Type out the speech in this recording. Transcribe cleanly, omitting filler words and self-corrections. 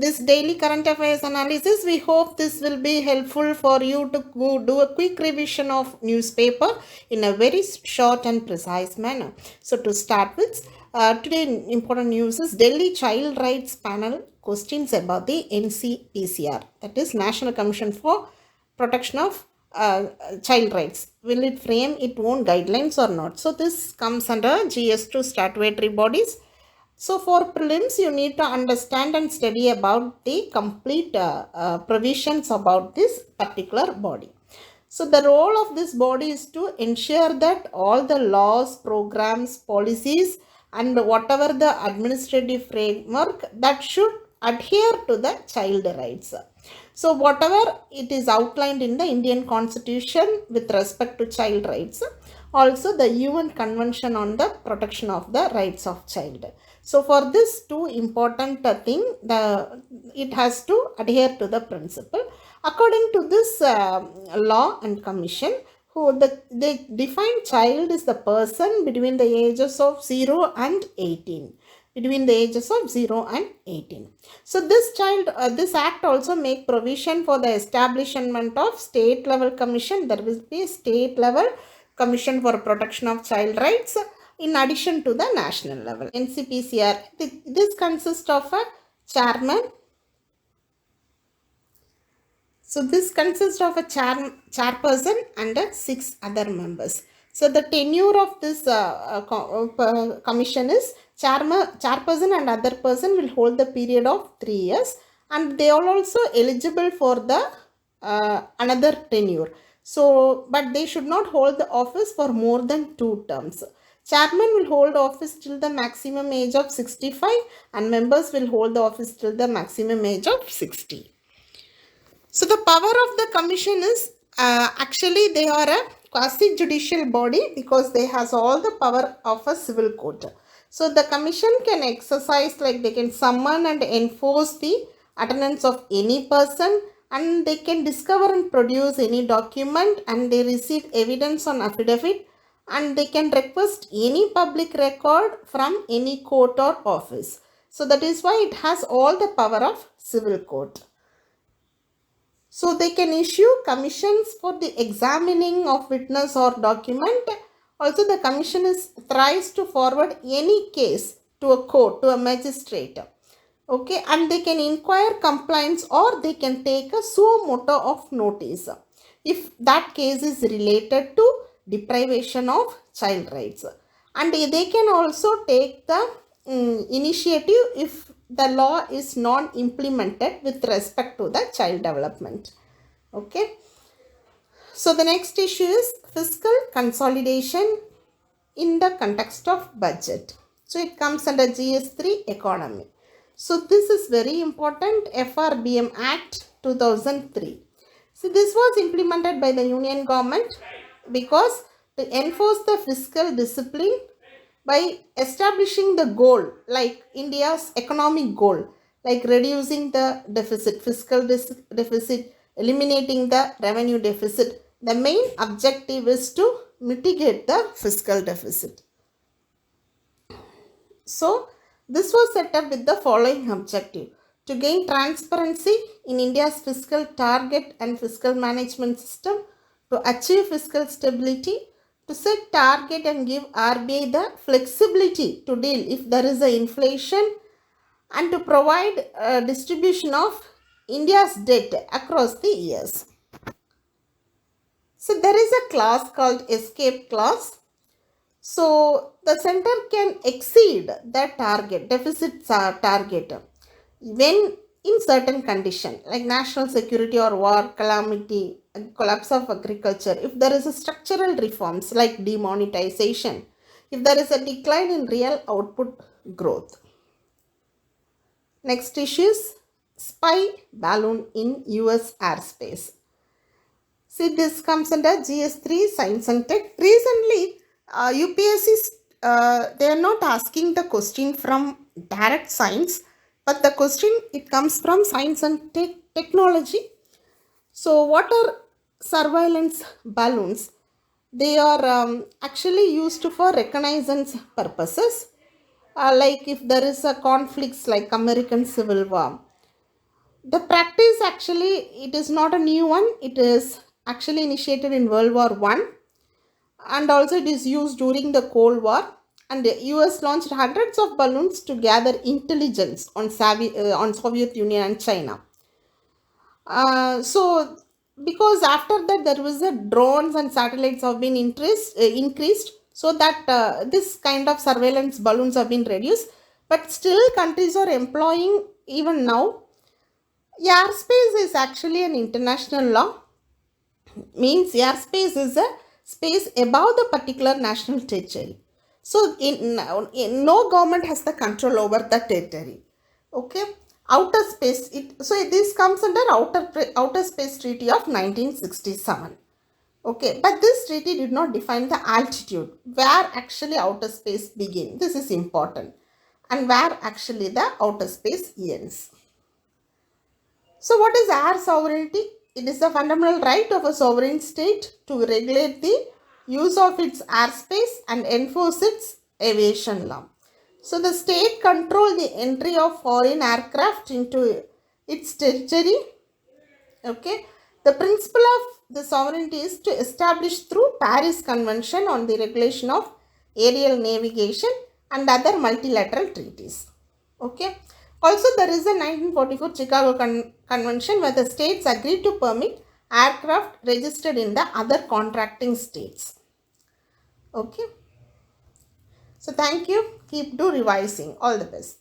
this daily current affairs analysis, we hope this will be helpful for you to do a quick revision of newspaper in a very short and precise manner. So to start with, today important news is Delhi Child Rights Panel questions about the NCPCR, that is National Commission for Protection of Child Rights. Will it frame its own guidelines or not? So this comes under GS2 statutory bodies. So for prelims, you need to understand and study about the complete provisions about this particular body. So the role of this body is to ensure that all the laws, programs, policies and whatever the administrative framework that should adhere to the child rights. So whatever it is outlined in the Indian Constitution with respect to child rights, also the UN Convention on the Protection of the Rights of Child. So for this two important thing, it has to adhere to the principle. According to this law and commission, they define child is the person between the ages of 0 and 18. Between the ages of 0 and 18. So this act also make provision for the establishment of state level commission. There will be a state level commission for protection of child rights in addition to the national level. NCPCR, this consists of a chairman. So this consists of a chairperson and 6 other members. So the tenure of this commission is chairperson and other person will hold the period of 3 years, and they are also eligible for the another tenure. So, but they should not hold the office for more than 2 terms. Chairman will hold office till the maximum age of 65 and members will hold the office till the maximum age of 60. So the power of the commission is actually they are a quasi-judicial body because they has all the power of a civil court. So the commission can exercise, like they can summon and enforce the attendance of any person, and they can discover and produce any document, and they receive evidence on affidavit, and they can request any public record from any court or office. So that is why it has all the power of civil court. So they can issue commissions for the examining of witness or document. Also the commission is authorized to forward any case to a court, to a magistrate. Okay, and they can inquire complaints or they can take a suo motu of notice if that case is related to deprivation of child rights. And they can also take the initiative if the law is non-implemented with respect to the child development. Okay. So the next issue is fiscal consolidation in the context of budget. So it comes under GS3 economy. So this is very important, FRBM Act 2003. So this was implemented by the Union government because to enforce the fiscal discipline by establishing the goal, like India's economic goal, like reducing the deficit, fiscal deficit, eliminating the revenue deficit. The main objective is to mitigate the fiscal deficit. So this was set up with the following objective: to gain transparency in India's fiscal target and fiscal management system, to achieve fiscal stability, to set target and give RBI the flexibility to deal if there is a inflation, and to provide a distribution of India's debt across the years. So there is a clause called escape clause. So the center can exceed the target, deficit target, when in certain condition like national security or war, calamity, collapse of agriculture, if there is a structural reforms like demonetization, if there is a decline in real output growth. Next issue is spy balloon in US airspace. See, this comes under GS3 Science and Tech. Recently, UPSC, they are not asking the question from direct science, but the question, it comes from science and technology. So what are surveillance balloons? They are actually used for reconnaissance purposes. Like if there is a conflicts like American Civil War. The practice actually, it is not a new one. It is actually initiated in World War I, and also it is used during the Cold War. And the US launched hundreds of balloons to gather intelligence on Soviet Union and China. So because after that there was a drones and satellites have been increased, so that this kind of surveillance balloons have been reduced, but still countries are employing even now. Airspace is actually an international law, means airspace is a space above the particular national territory. So no government has the control over the territory. Okay, outer space. So this comes under outer space treaty of 1967. Okay, but this treaty did not define the altitude where actually outer space begins. This is important, and where actually the outer space ends. So, what is air sovereignty? It is the fundamental right of a sovereign state to regulate the use of its airspace and enforce its aviation law. So, the state control the entry of foreign aircraft into its territory. Okay, the principle of the sovereignty is to establish through Paris Convention on the regulation of aerial navigation and other multilateral treaties. Okay. Also, there is a 1944 Chicago Convention where the states agreed to permit aircraft registered in the other contracting states. Okay. So, thank you. Keep revising. All the best.